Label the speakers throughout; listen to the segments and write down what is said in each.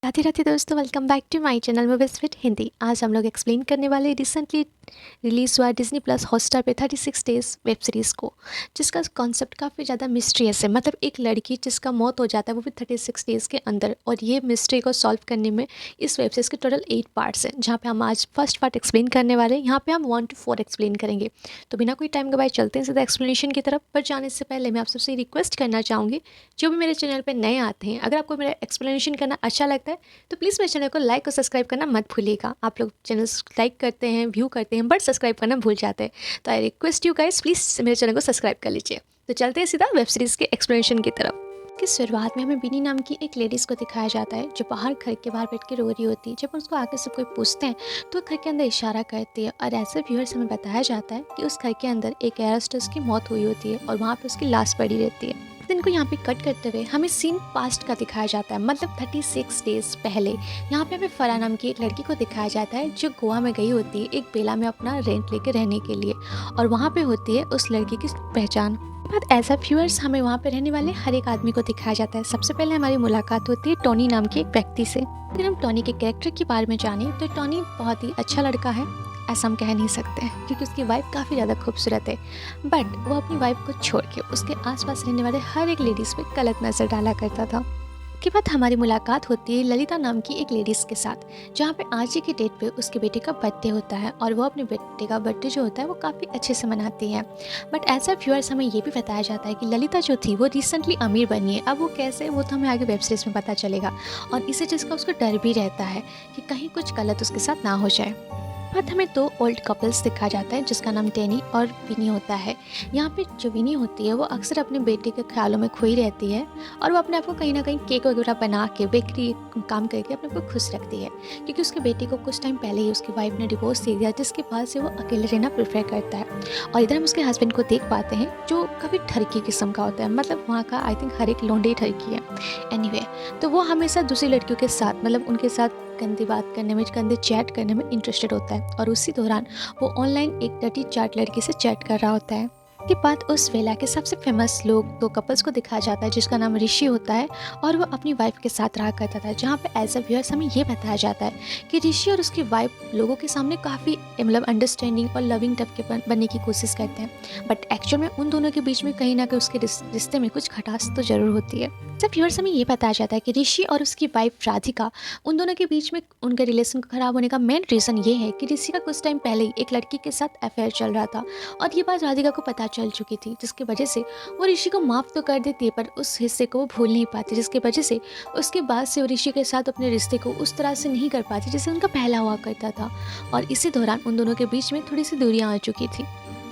Speaker 1: राधे राधे दोस्तों, welcome back to my channel Movies with Hindi. आज हम लोग एक्सप्लेन करने वाले रिसेंटली रिलीज हुआ डिज्नी प्लस हॉटस्टार पे 36 डेज वेब सीरीज़ को, जिसका कॉन्सेप्ट काफ़ी ज़्यादा मिस्ट्रियस है। मतलब एक लड़की जिसका मौत हो जाता है वो भी 36 डेज़ के अंदर, और ये मिस्ट्री को सॉल्व करने में इस वेब सीरीज़ के टोटल 8 पार्ट्स हैं, जहाँ पे हम आज फर्स्ट पार्ट एक्सप्लेन करने वाले हैं। यहाँ पे हम 1 to 4 एक्सप्लेन करेंगे। तो बिना कोई टाइम गवाए चलते हैं सीधा एक्सप्लेनेशन की तरफ। पर जाने से पहले मैं आप सबसे रिक्वेस्ट करना चाहूँगी, जो भी मेरे चैनल पर नए आते हैं, अगर आपको मेरा एक्सप्लेनेशन करना अच्छा लगता है तो प्लीज़ मेरे चैनल को लाइक और सब्सक्राइब करना मत भूलिएगा। आप लोग चैनल लाइक करते हैं, व्यू करते हैं, बट सब्सक्राइब करना भूल जाते हैं। तो I request you guys, please मेरे चैनल को सब्सक्राइब कर लीजिए। तो चलते हैं सीधा वेब सीरीज़ के एक्सप्लेनेशन की तरफ। कि शुरुआत में हमें बिनी नाम की एक लेडीज़ को दिखाया जाता है, जो बाहर घर के बाहर बैठ के रो रही होती है। जब उसको आगे से कोई पूछते हैं तो वो घर के अंदर इशारा करती है, और ऐसे व्यूअर्स हमें बताया जाता है कि उस घर के अंदर एक एयर होस्टेस की मौत हुई होती है और वहाँ पे उसकी लाश पड़ी रहती है। दिन को यहाँ पे कट करते हुए हमें सीन पास्ट का दिखाया जाता है, मतलब 36 डेज पहले। यहाँ पे हमें फरा नाम की एक लड़की को दिखाया जाता है, जो गोवा में गई होती है एक बेला में अपना रेंट लेके रहने के लिए, और वहाँ पे होती है उस लड़की की पहचान। बाद एज अ व्यूअर्स हमें वहाँ पे रहने वाले हर एक आदमी को दिखाया जाता है। सबसे पहले हमारी मुलाकात होती है टोनी नाम के एक व्यक्ति से। अगर हम टोनी के कैरेक्टर के बारे में जाने तो टोनी बहुत ही अच्छा लड़का है, ऐसा हम कह नहीं सकते हैं, क्योंकि उसकी वाइफ काफ़ी ज़्यादा खूबसूरत है। बट वो अपनी वाइफ को छोड़ के उसके आसपास रहने वाले हर एक लेडीज़ पे गलत नज़र डाला करता था। के बाद हमारी मुलाकात होती है ललिता नाम की एक लेडीज़ के साथ, जहाँ पे आज ही की डेट पे उसके बेटे का बर्थडे होता है, और वो अपने बेटे का बर्थडे जो होता है वो काफ़ी अच्छे से मनाती है। बट एज अ व्यूअर्स हमें ये भी बताया जाता है कि ललिता जो थी वो रिसेंटली अमीर बनी है। अब वो कैसे, वो तो हमें आगे वेब सीरीज़ में पता चलेगा, और इसी चीज़ का उसको डर भी रहता है कि कहीं कुछ गलत उसके साथ ना हो जाए। बाद हमें 2 ओल्ड कपल्स दिखा जाता है, जिसका नाम डैनी और विनी होता है। यहाँ पे जो विनी होती है वो अक्सर अपने बेटे के ख्यालों में खोई रहती है, और वो अपने आप को कहीं ना कहीं केक वगैरह बना के बेकरी काम करके अपने आप को खुश रखती है, क्योंकि उसके बेटे को कुछ टाइम पहले ही उसकी वाइफ ने डिवोर्स दे दिया, जिसके बाद से वो अकेले रहना प्रेफर करता है। और इधर हम उसके हस्बैंड को देख पाते हैं, जो काफ़ी ठरकी किस्म का होता है। मतलब वहाँ का आई थिंक हर एक लोंडे ठरकी है। एनीवे, तो वो हमेशा दूसरी लड़कियों के साथ, मतलब उनके साथ गंदी बात करने में, गंदे चैट करने में इंटरेस्टेड होता है, और उसी दौरान वो ऑनलाइन एक डर्टी चैट लड़की से चैट कर रहा होता है। के बाद उस वेला के सबसे फेमस लोग 2 कपल्स को दिखाया जाता है, जिसका नाम ऋषि होता है, और वो अपनी वाइफ के साथ रहा करता था। जहाँ पे एज अ व्यूअर्स हमें ये बताया जाता है कि ऋषि और उसकी वाइफ लोगों के सामने काफ़ी मतलब अंडरस्टैंडिंग और लविंग टाइप के बनने की कोशिश करते हैं, बट एक्चुअल में उन दोनों के बीच में कहीं ना कहीं उसके रिश्ते में कुछ खटास तो ज़रूर होती है। सब व्यूअर्स हमें ये बताया जाता है कि ऋषि और उसकी वाइफ राधिका, उन दोनों के बीच में उनके रिलेशन खराब होने का मेन रीज़न ये है कि ऋषि का कुछ टाइम पहले ही एक लड़की के साथ अफेयर चल रहा था, और ये बात राधिका को पता चल चुकी थी, जिसकी वजह से वो ऋषि को माफ़ तो कर देती है, पर उस हिस्से को वो भूल नहीं पाती, जिसकी वजह से उसके बाद से वो ऋषि के साथ अपने रिश्ते को उस तरह से नहीं कर पाती जैसे उनका पहला हुआ करता था, और इसी दौरान उन दोनों के बीच में थोड़ी सी दूरियां आ चुकी थी।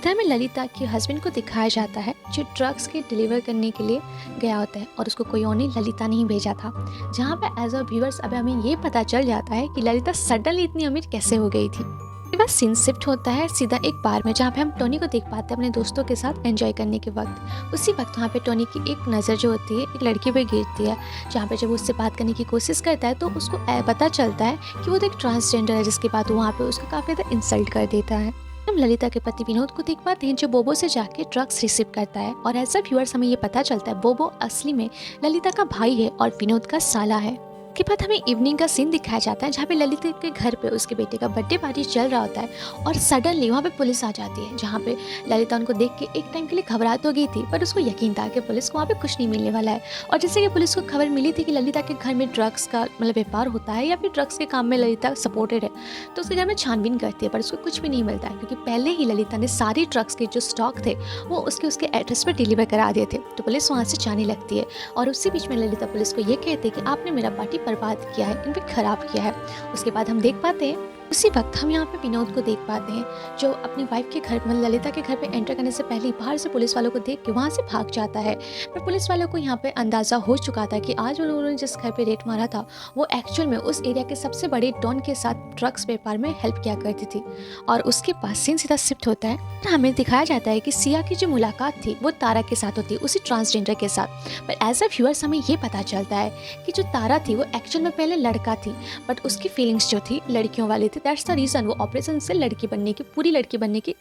Speaker 1: इधर में ललिता के हस्बैंड को दिखाया जाता है, जो ड्रग्स के डिलीवर करने के लिए गया होता है, और उसको कोई और नहीं, ललिता ने ही भेजा था। जहाँ पे एज अ व्यूअर्स अब हमें ये पता चल जाता है कि ललिता सडनली इतनी अमीर कैसे हो गई थी। इसके बाद सीन शिफ्ट होता है सीधा एक बार में, जहाँ पे हम टोनी को देख पाते हैं अपने दोस्तों के साथ एंजॉय करने के वक्त। उसी वक्त वहाँ पे टोनी की एक नज़र जो होती है एक लड़की पे गिरती है, जहाँ पे जब वो उससे बात करने की कोशिश करता है तो उसको पता चलता है कि वो तो एक ट्रांसजेंडर है, जिसके बाद वो वहाँ पे उसको काफ़ी ज़्यादा इंसल्ट कर देता है। हम ललिता के पति विनोद को देख पाते हैं, जो बोबो से जाके ड्रग्स रिसीव करता है, और एज अ व्यूअर्स हमें ये पता चलता है बोबो असली में ललिता का भाई है और विनोद का साला है। के बाद हमें इवनिंग का सीन दिखाया जाता है, जहाँ पे ललिता के घर पे उसके बेटे का बर्थडे पार्टी चल रहा होता है, और सडनली वहाँ पे पुलिस आ जाती है, जहाँ पे ललिता उनको देख के एक टाइम के लिए घबरा तो गई थी, पर उसको यकीन था कि पुलिस को वहाँ पे कुछ नहीं मिलने वाला है। और जैसे कि पुलिस को खबर मिली थी कि ललिता के घर में ड्रग्स का मतलब व्यापार होता है, या फिर ड्रग्स के काम में ललिता सपोर्टेड है, तो उसके घर में छानबीन करती है, पर उसको कुछ भी नहीं मिलता है, क्योंकि पहले ही ललिता ने सारे ड्रग्स के जो स्टॉक थे वो उसके एड्रेस पर डिलीवर करा दिए थे। तो पुलिस वहाँ से जाने लगती है, और उसी बीच में ललिता पुलिस को ये कहती है कि आपने मेरा पार्टी बर्बाद किया है, इनफैक्ट खराब किया है। उसके बाद हम देख पाते हैं उसी वक्त हम यहाँ पे विनोद को देख पाते हैं, जो अपनी वाइफ के घर मतलब ललिता के घर पे एंटर करने से पहले बाहर से पुलिस वालों को देख के वहाँ से भाग जाता है। पर पुलिस वालों को यहाँ पे अंदाज़ा हो चुका था कि आज उन्होंने जिस घर पे रेड मारा था वो एक्चुअल में उस एरिया के सबसे बड़े डॉन के साथ ड्रग्स व्यापार में हेल्प किया करती थी। और उसके पास सीन सीधा शिफ्ट होता है, हमें दिखाया जाता है कि सिया की जो मुलाकात थी वो तारा के साथ होती है, उसी ट्रांसजेंडर के साथ। पर एज अ व्यूअर्स हमें ये पता चलता है कि जो तारा थी वो एक्चुअल में पहले लड़का थी, बट उसकी फीलिंग्स जो थी लड़कियों वाली थी, दैट्स द रीज़न वो ऑपरेशन से लड़की बनने की, पूरी लड़की बनने की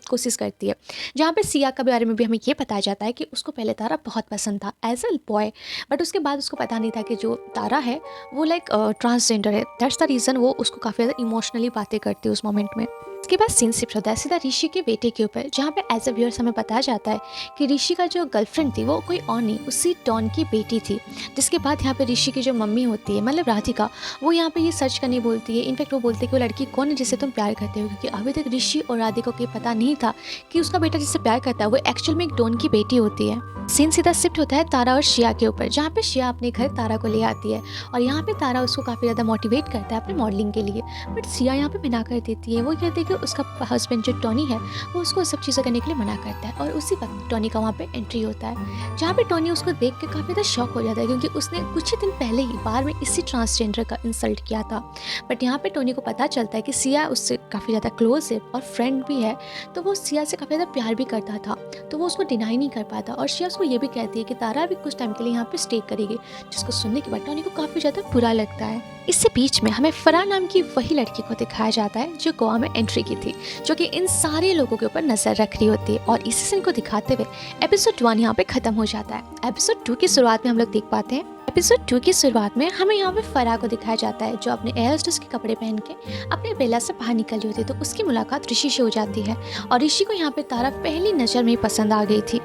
Speaker 1: कोशिश करती है। जहाँ पे सिया के बारे में भी हमें ये बताया जाता है कि उसको पहले तारा बहुत पसंद था एज अ बॉय, बट उसके बाद उसको पता नहीं था कि जो तारा है वो ट्रांसजेंडर है। दैट्स द रीज़न वो उसको काफ़ी ज़्यादा इमोशनली बातें करती है उस मोमेंट में। इसके बाद सीन शिफ्ट होता है सीधा ऋषि के बेटे के ऊपर, जहाँ पे एज अ व्यूअर्स हमें बताया जाता है कि ऋषि का जो गर्लफ्रेंड थी वो कोई और नहीं, उसी डॉन की बेटी थी। जिसके बाद यहाँ पे ऋषि की जो मम्मी होती है मतलब राधिका, वो यहाँ पे ये सर्च करने बोलती है। इनफैक्ट वो बोलती है कि वो लड़की कौन है जिसे तुम प्यार करते हो, क्योंकि अभी तक ऋषि और राधिका को ये पता नहीं था कि उसका बेटा जिससे प्यार करता है वो एक्चुअल में एक डॉन की बेटी होती है। सीन सीधा शिफ्ट होता है तारा और शिया के ऊपर, जहाँ पे शिया अपने घर तारा को ले आती है और यहाँ पे तारा उसको काफ़ी ज़्यादा मोटिवेट करता है अपने मॉडलिंग के लिए, बट सिया यहाँ पे मना कर देती है। वो कहती है कि उसका हस्बैंड जो टॉनी है वो उसको सब चीज़ें करने के लिए मना करता है। और उसी वक्त टॉनी का वहाँ पे एंट्री होता है, जहाँ पे टॉनी उसको देख के काफ़ी ज़्यादा शॉक हो जाता है, क्योंकि उसने कुछ ही दिन पहले ही बार में इसी ट्रांसजेंडर का इंसल्ट किया था। बट यहाँ पे टॉनी को पता चलता है कि सिया उससे काफ़ी ज़्यादा क्लोज है और फ्रेंड भी है, तो वो सिया से काफ़ी ज़्यादा प्यार भी करता था, तो वो उसको डिनाई नहीं कर पाता। और सिया उसको ये भी कहती है कि तारा भी कुछ टाइम के लिए यहाँ पे स्टे करेगी, जिसको सुनने के बाद टॉनी को काफ़ी ज़्यादा बुरा लगता है। इससे बीच में हमें फराह नाम की वही लड़की को दिखाया जाता है जो गोवा में एंट्री की थी, जो कि इन सारे लोगों के ऊपर नजर रख रही होती है। और इसी सीन को दिखाते हुए एपिसोड 1 यहाँ पे खत्म हो जाता है। एपिसोड 2 की शुरुआत में हम लोग देख पाते हैं, एपिसोड 2 की शुरुआत में हमें यहाँ पे फराह को दिखाया जाता है जो अपने एयर होस्टेस के कपड़े पहन के अपने बेला से बाहर निकल रही होती है। तो उसकी मुलाकात ऋषि से हो जाती है और ऋषि को यहाँ पे तारा पहली नज़र में ही पसंद आ गई थी।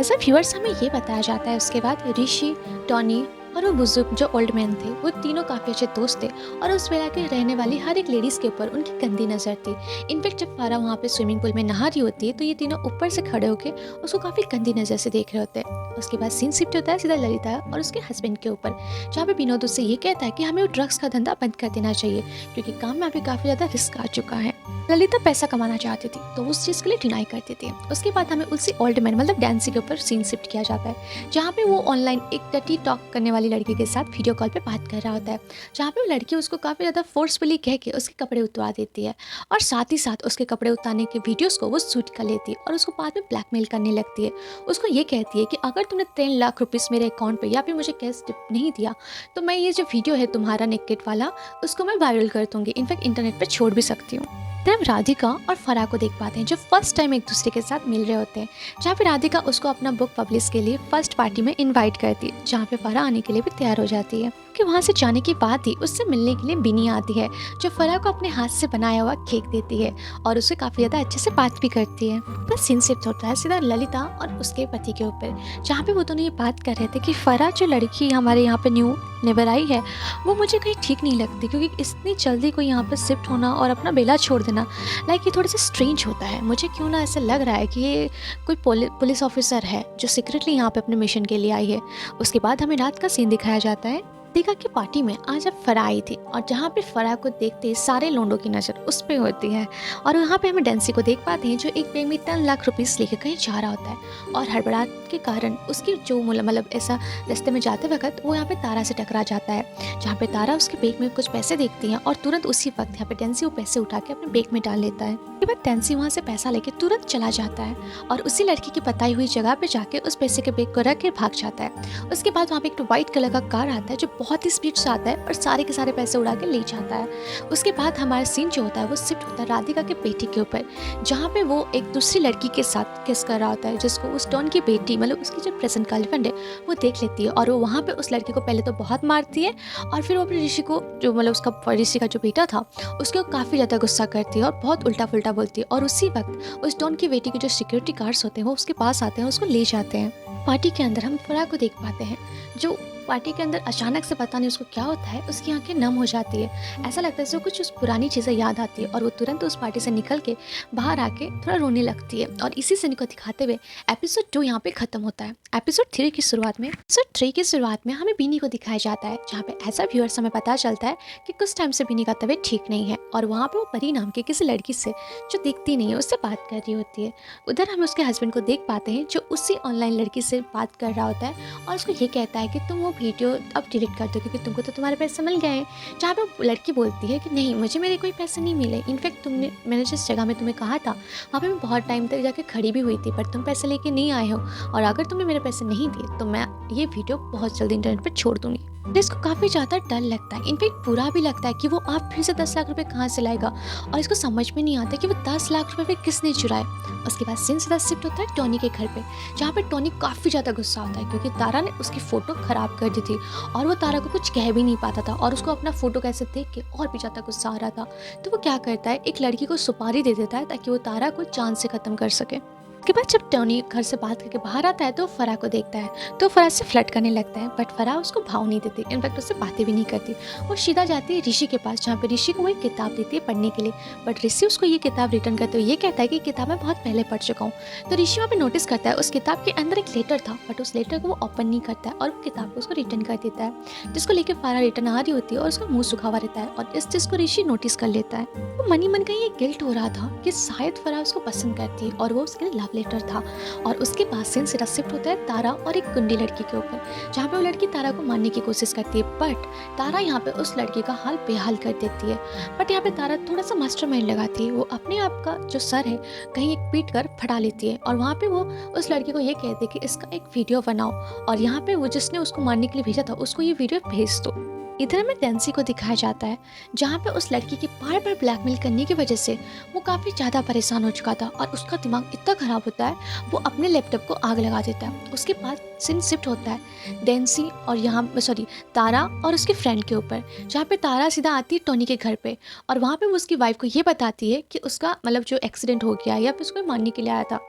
Speaker 1: ऐसा व्यूअर्स हमें ये बताया जाता है उसके बाद ऋषि, टॉनी और वो बुजुर्ग जो ओल्ड मैन थे वो तीनों काफ़ी अच्छे दोस्त थे और उस बेला के रहने वाली हर एक लेडीज़ के ऊपर उनकी गंदी नज़र थी। इनफैक्ट जब फारा वहाँ पे स्विमिंग पूल में नहा रही होती है तो ये तीनों ऊपर से खड़े होकर उसको काफ़ी गंदी नज़र से देख रहे होते हैं। उसके बाद सीन शिफ्ट होता है सीधा ललिता और उसके हस्बैंड के ऊपर, जहाँ पे विनोद उससे ये कहता है कि हमें वो ड्रग्स का धंधा बंद कर देना चाहिए क्योंकि काम में अभी काफ़ी ज़्यादा रिस्क आ चुका है। ललिता पैसा कमाना चाहती थी तो उस चीज़ के लिए डिनाई करती थी। उसके बाद हमें उसी ओल्ड मैन मतलब डैंसी के ऊपर सीन शिफ्ट किया जाता है, जहाँ पे वो ऑनलाइन एक टटी टॉक करने वाली लड़की के साथ वीडियो कॉल पे बात कर रहा होता है, जहाँ पे वो लड़की उसको काफ़ी ज़्यादा फोर्सफुली कह के उसके कपड़े उतरवा देती है और साथ ही साथ उसके कपड़े उतारने के वीडियोस को वो शूट कर लेती है और उसको बाद में ब्लैकमेल करने लगती है। उसको ये कहती है कि अगर तुमने 3 लाख रुपीज़ मेरे अकाउंट पे या फिर मुझे कैश टिप नहीं दिया तो मैं ये जो वीडियो है तुम्हारा नेकेड वाला उसको मैं वायरल कर दूँगी, इनफैक्ट इंटरनेट पर छोड़ भी सकती हूँ। फिर हम राधिका और फराह को देख पाते हैं जो फर्स्ट टाइम एक दूसरे के साथ मिल रहे होते हैं, जहाँ पे राधिका उसको अपना बुक पब्लिश के लिए फर्स्ट पार्टी में इनवाइट करती है, जहाँ पे फराह आने के लिए भी तैयार हो जाती है। कि वहाँ से जाने के बाद ही उससे मिलने के लिए बिनी आती है जो फराह को अपने हाथ से बनाया हुआ केक देती है और उसे काफ़ी ज़्यादा अच्छे से बात भी करती है। बस सीन शिफ्ट होता है सीधा ललिता और उसके पति के ऊपर, जहाँ पे वो दोनों ये बात कर रहे थे कि फराह जो लड़की हमारे यहाँ पे न्यू नेबर आई है वो मुझे कहीं ठीक नहीं लगती, क्योंकि इतनी जल्दी कोई यहाँ पर शिफ्ट होना और अपना बेला छोड़ देना ये थोड़ा सा स्ट्रेंज होता है। मुझे क्यों ना ऐसा लग रहा है कि ये कोई पुलिस ऑफिसर है जो सीक्रेटली यहाँ पे अपने मिशन के लिए आई है। उसके बाद हमें रात का सीन दिखाया जाता है राधिका की पार्टी में आज अब फराह आई थी और जहाँ पे फराह को देखते सारे लोंडों की नज़र उस पर होती है और वहाँ पे हमें डेंसी को देख पाते हैं जो एक बैग में 10 लाख रुपीस लेके कहीं जा रहा होता है और हड़बड़ाहट के कारण उसकी जो मतलब ऐसा रास्ते में जाते वक्त वो यहाँ पे तारा से टकरा जाता है, जहाँ पे तारा उसके बैग में कुछ पैसे देखती है और तुरंत उसी वक्त यहाँ पे डेंसी वो पैसे उठा के अपने बैग में डाल लेता है। उसके बाद डेंसी वहाँ से पैसा लेके तुरंत चला जाता है और उसी लड़की की बताई हुई जगह पे जाके उस पैसे के बैग को रख के भाग जाता है। उसके बाद वहाँ पे एक व्हाइट कलर का कार आता है जो बहुत ही स्पीड से आता है और सारे के सारे पैसे उड़ा के ले जाता है। उसके बाद हमारा सीन जो होता है वो शिफ्ट होता है राधिका के बेटी के ऊपर, जहाँ पे वो एक दूसरी लड़की के साथ किस कर रहा होता है जिसको उस डॉन की बेटी मतलब उसकी जो प्रेजेंट गर्लफ्रेंड है वो देख लेती है और वो वहाँ पे उस लड़की को पहले तो बहुत मारती है और फिर वो अपने ऋषि को जो मतलब उसका ऋषि का जो बेटा था उसको काफ़ी ज़्यादा गुस्सा करती है और बहुत उल्टा फुल्टा बोलती है और उसी वक्त उस डॉन की बेटी के जो सिक्योरिटी गार्ड्स होते हैं वो उसके पास आते हैं, उसको ले जाते हैं। पार्टी के अंदर हम फराह को देख पाते हैं जो पार्टी के अंदर अचानक से पता नहीं उसको क्या होता है उसकी आंखें नम हो जाती है, ऐसा लगता है जैसे कुछ उस पुरानी चीज़ें याद आती है और वो तुरंत उस पार्टी से निकल के बाहर आके थोड़ा रोने लगती है और इसी सीन को दिखाते हुए एपिसोड 2 यहाँ पे खत्म होता है। एपिसोड 3 की शुरुआत में हमें बीनी को दिखाया जाता है, जहाँ पे ऐसा व्यूअर्स हमें पता चलता है कि कुछ टाइम से बीनी का तबीयत ठीक नहीं है और वहाँ पे वो परी नाम की किसी लड़की से जो दिखती नहीं है उससे बात कर रही होती है। उधर हम उसके हस्बैंड को देख पाते हैं जो उसी ऑनलाइन लड़की से बात कर रहा होता है और उसको ये कहता है कि तुम वो वीडियो अब डिलीट कर दो क्योंकि तुमको तो तुम्हारे पैसे मिल गए हैं। जहाँ पे लड़की बोलती है कि नहीं मुझे मेरे कोई पैसे नहीं मिले, इनफैक्ट मैंने जिस जगह में तुम्हें कहा था वहाँ पे मैं बहुत टाइम तक जाके खड़ी भी हुई थी पर तुम पैसे लेके नहीं आए हो और अगर तुमने मेरे पैसे नहीं दिए तो मैं ये वीडियो बहुत जल्दी इंटरनेट पर छोड़ दूंगी। तो इसको काफ़ी ज़्यादा डर लगता है, इनफैक्ट बुरा भी लगता है कि वो आप फिर से 10 लाख रुपए कहाँ से लाएगा, और इसको समझ में नहीं आता कि वो 10 लाख रुपए किसने चुराए। उसके बाद सीन सीधा शिफ्ट होता है टोनी के घर पे, जहाँ पे टोनी काफ़ी ज़्यादा गुस्सा होता है क्योंकि तारा ने उसकी फ़ोटो ख़राब कर दी थी और वो तारा को कुछ कह भी नहीं पाता था और उसको अपना फ़ोटो कैसे देख के और भी ज़्यादा गुस्सा आ रहा था। तो वो क्या करता है, एक लड़की को सुपारी दे देता है ताकि वो तारा को चांद से ख़त्म कर सके। उसके बाद जब टोनी घर से बात करके बाहर आता है तो फराह को देखता है, तो फराह से फ्लर्ट करने लगता है, बट फराह उसको भाव नहीं देती, इनफैक्ट उससे बातें भी नहीं करती। वो सीधा जाती है ऋषि के पास, जहाँ पे ऋषि को वो एक किताब देती है पढ़ने के लिए, बट ऋषि उसको ये किताब रिटर्न करते हुए ये कहता है कि किताब मैं बहुत पहले पढ़ चुका हूँ। तो ऋषि वहाँ पे नोटिस करता है उस किताब के अंदर एक लेटर था, बट उस लेटर को वो ओपन नहीं करता है और वो किताब को उसको रिटर्न कर देता है, जिसको लेकर फराह रिटर्न आ रही होती है और उसका मुंह सुखा हुआ रहता है और इस चीज़ को ऋषि नोटिस कर लेता है। वो मन ही मन का ये गिल्ट हो रहा था कि शायद फराह उसको पसंद करती है और वो उसके लिए लव लेटर था। और उसके बाद सीन सीधा शिफ्ट होता है तारा और एक गुंडी लड़की के ऊपर, जहाँ पे वो लड़की तारा को मारने की कोशिश करती है, बट तारा यहाँ पे उस लड़की का हाल बेहाल कर देती है। बट यहाँ पे तारा थोड़ा सा मास्टरमाइंड लगाती है, वो अपने आप का जो सर है कहीं एक पीट कर फटा लेती है और वहाँ पे वो उस लड़की को ये कहती है कि इसका एक वीडियो बनाओ और यहाँ पे वो जिसने उसको मारने के लिए भेजा था उसको ये वीडियो भेज दो। इधर में डेंसी को दिखाया जाता है, जहाँ पे उस लड़की की बार बार ब्लैकमेल करने की वजह से वो काफ़ी ज़्यादा परेशान हो चुका था और उसका दिमाग इतना ख़राब होता है वो अपने लैपटॉप को आग लगा देता है। उसके बाद सीन शिफ्ट होता है डेंसी और तारा और उसके फ्रेंड के ऊपर, जहाँ पे तारा सीधा आती है टोनी के घर पे और वहाँ पे वो उसकी वाइफ को ये बताती है कि उसका जो एक्सीडेंट हो गया या फिर उसको मारने के लिए आया था,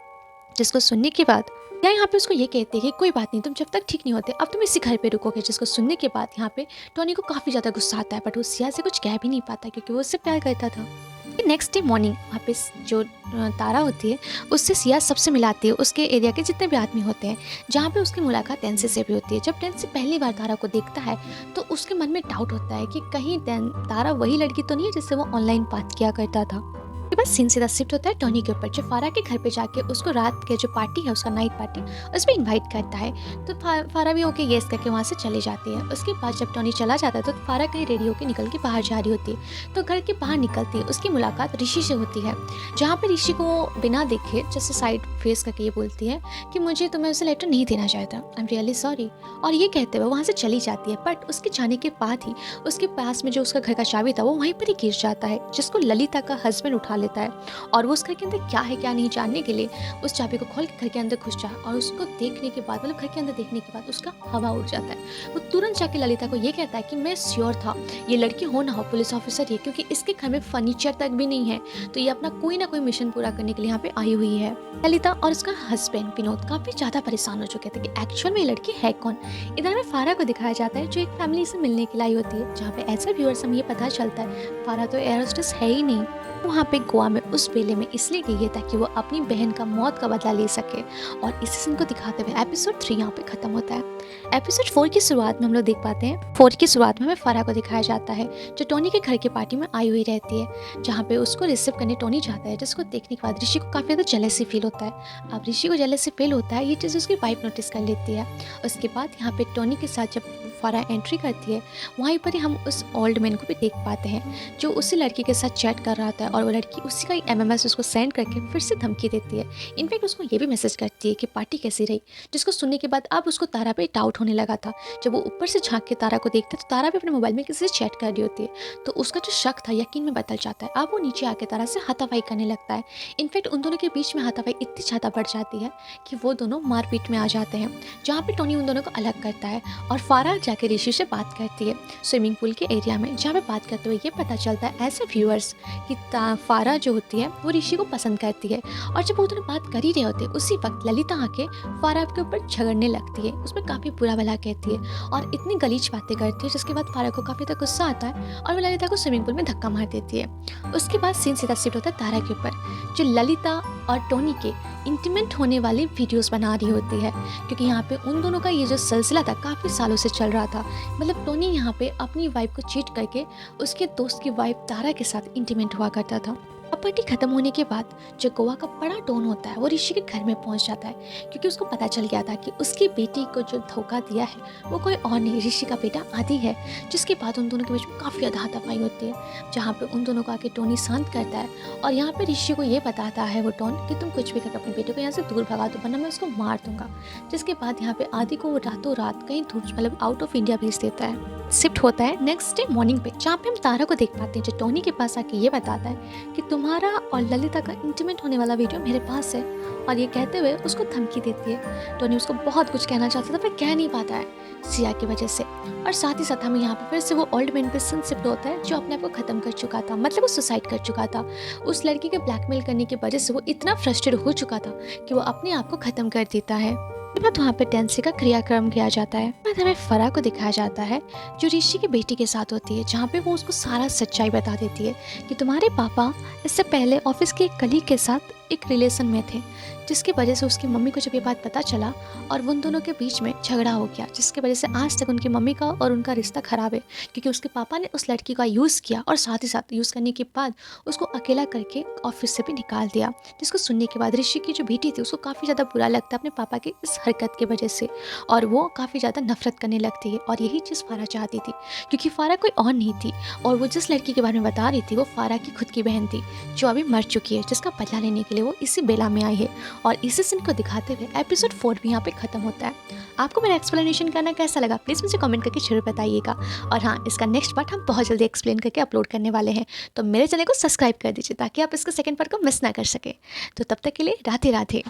Speaker 1: जिसको सुनने के बाद या यहाँ पे उसको ये कहते हैं कि कोई बात नहीं, तुम जब तक ठीक नहीं होते अब तुम इसी घर पे रुकोगे। जिसको सुनने के बाद यहाँ पे टोनी को काफ़ी ज़्यादा गुस्सा आता है, बट वो सिया से कुछ कह भी नहीं पाता क्योंकि वो उससे प्यार करता था। नेक्स्ट डे मॉर्निंग वहाँ पे जो तारा होती है उससे सिया सबसे मिलाती है, उसके एरिया के जितने भी आदमी होते हैं, जहाँ पे उसकी मुलाकात डेंसी से भी होती है। जब डेंसी पहली बार तारा को देखता है तो उसके मन में डाउट होता है कि कहीं तारा वही लड़की तो नहीं है जिससे वो ऑनलाइन बात किया करता था। उसके बाद सीन सीधा शिफ्ट होता है टोनी के ऊपर, जो फारा के घर पे जाके उसको रात के जो पार्टी है उसका नाइट पार्टी उसमें इनवाइट करता है। तो फारा भी ओके येस करके वहाँ से चले जाती है। उसके बाद जब टोनी चला जाता है तो फारा कहीं रेडी होकर निकल के बाहर जा रही होती है, तो घर के बाहर निकलती है उसकी मुलाकात ऋषि से होती है, जहाँ पे ऋषि को बिना देखे जैसे साइड फेस करके ये बोलती है कि मुझे तुम्हें उसे लेटर नहीं देना चाहता, आई एम रियली सॉरी, और ये कहते हुए वहाँ से चली जाती है। बट उसके जाने के बाद ही उसके पास में जो उसका घर का चाबी था वो वहीं पर ही गिर जाता है, जिसको ललिता का हस्बैंड उठा लेता है और वो उस घर के अंदर क्या है क्या नहीं जानने के लिए उस चाबी को खोल के घर के अंदर घुस जाए और उसको देखने के बाद घर के अंदर देखने के बाद उसका हवा उड़ जाता है। वो तुरंत जाके ललिता को ये कहता है कि मैं श्योर था ये लड़की हो ना हो पुलिस ऑफिसर है, क्योंकि इसके घर में फर्नीचर तक भी नहीं है, तो ये अपना कोई ना कोई मिशन पूरा करने के लिए यहाँ पे आई हुई है। ललिता और उसका हस्बैंड विनोद काफी ज्यादा परेशान हो चुके थे कि एक्चुअल में ये लड़की है कौन। इधर में फारा को दिखाया जाता है जो एक फैमिली से मिलने के लिए आई होती है, जहाँ पे ऐसा व्यूअर्स हमें ये पता चलता है फारा तो एयर होस्टेस है ही नहीं, वहाँ पे गोवा में उस वेले में इसलिए गई है ताकि वो अपनी बहन का मौत का बदला ले सके। और इसी सीन को दिखाते हुए एपिसोड 3 यहाँ पे खत्म होता है। एपिसोड 4 की शुरुआत में हम लोग देख पाते हैं, 4 की शुरुआत में हमें फारा को दिखाया जाता है जो टोनी के घर की पार्टी में आई हुई रहती है, जहाँ पे उसको रिसीव करने टोनी जाता है, जिसको देखने के बाद ऋषि को काफ़ी ज़्यादा जेलसी फील होता है। अब ऋषि को जेलसी फील होता है ये चीज़ उसकी वाइफ नोटिस कर लेती है। उसके बाद यहाँ पे टोनी के साथ जब फारा एंट्री करती है वहीं पर ही हम उस ओल्ड मैन को भी देख पाते हैं जो उसी लड़की के साथ चैट कर रहा था और वो लड़की उसी का MMS उसको सेंड करके फिर से धमकी देती है। इनफैक्ट उसको ये भी मैसेज करती है कि पार्टी कैसी रही, जिसको सुनने के बाद अब उसको तारा पे डाउट होने लगा था। जब वो ऊपर से झांक के तारा को देखता है तो तारा भी अपने मोबाइल में किसी से चैट कर रही होती है, तो उसका जो शक था यकीन में बदल जाता है। अब वो नीचे आके तारा से हाथापाई करने लगता है। इनफैक्ट उन दोनों के बीच में हाथापाई इतनी ज़्यादा बढ़ जाती है कि वो दोनों मारपीट में आ जाते हैं, जहाँ पे टोनी उन दोनों को अलग करता है और फारा जाके ऋषि से बात करती है स्विमिंग पूल के एरिया में, जहाँ पे बात करते हुए ये पता चलता है एज ए व्यूअर्स कि फारा जो होती है वो ऋषि को पसंद करती है। और जब वो दोनों बात कर ही रहे होते हैं उसी वक्त ललिता आके फारा के ऊपर झगड़ने लगती है, उसमें काफ़ी बुरा भला कहती है और इतनी गलीज बातें करती है, जिसके बाद फारा को काफ़ी ज़्यादा गुस्सा आता है और वो ललिता को स्विमिंग पूल में धक्का मार देती है। उसके बाद सीन सीधा शिफ्ट होता है तारा के ऊपर, जो ललिता और टोनी के इंटीमेट होने वाली वीडियोस बना रही होती है, क्योंकि यहाँ पे उन दोनों का ये जो सिलसिला था काफ़ी सालों से चल रहा था। मतलब टोनी यहाँ पे अपनी वाइफ को चीट करके उसके दोस्त की वाइफ तारा के साथ इंटीमेट हुआ करता था। प्रॉपर्टी खत्म होने के बाद जो गोवा का बड़ा डॉन होता है वो ऋषि के घर में पहुंच जाता है, क्योंकि उसको पता चल गया था कि उसकी बेटी को जो धोखा दिया है वो कोई और नहीं, ऋषि का बेटा आदि है। जिसके बाद उन दोनों के बीच में काफ़ी ज़्यादा हाथापाई होती है, जहाँ पे उन दोनों को आके टोनी शांत करता है और यहाँ पे ऋषि को ये बताता है वो टोन कि तुम कुछ भी करके अपने बेटे को यहाँ से दूर भगा दो वरना मैं उसको मार दूंगा। जिसके बाद यहाँ पे आदि को वो रातों रात कहीं दूर मतलब आउट ऑफ इंडिया भेज देता है। शिफ्ट होता है नेक्स्ट डे मॉर्निंग पे, जहाँ पे हम तारा को देख पाते हैं जो टोनी के पास आके ये बताता है कि तुम्हारा और ललिता का इंटीमेट होने वाला वीडियो मेरे पास है, और ये कहते हुए उसको धमकी देती है। टोनी उसको बहुत कुछ कहना चाहता था पर कह नहीं पाता है सिया की वजह से। और साथ ही साथ हमें यहाँ पे फिर से वो ओल्ड मैन पे सन शिफ्ट होता है जो अपने आप को खत्म कर चुका था, मतलब वो सुसाइड कर चुका था। उस लड़की के ब्लैकमेल करने की वजह से वो इतना फ्रस्ट्रेट हो चुका था कि वो अपने आप को खत्म कर देता है। उसके बाद वहाँ पे टेंसी का क्रियाक्रम किया जाता है। बाद हमें फरा को दिखाया जाता है जो ऋषि की बेटी के साथ होती है, जहाँ पे वो उसको सारा सच्चाई बता देती है कि तुम्हारे पापा इससे पहले ऑफिस के एक कलीग के साथ एक रिलेशन में थे, जिसकी वजह से उसकी मम्मी को जब ये बात पता चला और उन दोनों के बीच में झगड़ा हो गया, जिसकी वजह से आज तक उनकी मम्मी का और उनका रिश्ता खराब है, क्योंकि उसके पापा ने उस लड़की का यूज़ किया और साथ ही साथ यूज़ करने के बाद उसको अकेला करके ऑफिस से भी निकाल दिया। जिसको सुनने के बाद ऋषि की जो बेटी थी उसको काफ़ी ज़्यादा बुरा लगता है अपने पापा की इस हरकत की वजह से, और वो काफ़ी ज़्यादा नफरत करने लगती है। और यही चीज़ फारा चाहती थी, क्योंकि फारा कोई और नहीं थी, और वो जिस लड़की के बारे में बता रही थी वो फारा की खुद की बहन थी जो अभी मर चुकी है, जिसका बदला लेने के लिए वो इसी बेला में आई है। और इसी सीन को दिखाते हुए एपिसोड 4 भी यहाँ पे खत्म होता है। आपको मेरा एक्सप्लेनेशन करना कैसा लगा प्लीज़ मुझे कमेंट करके जरूर बताइएगा। और हाँ, इसका नेक्स्ट पार्ट हम बहुत जल्दी एक्सप्लेन करके अपलोड करने वाले हैं, तो मेरे चैनल को सब्सक्राइब कर दीजिए ताकि आप इसके सेकंड पार्ट को मिस ना कर सके। तो तब तक के लिए राधे राधे।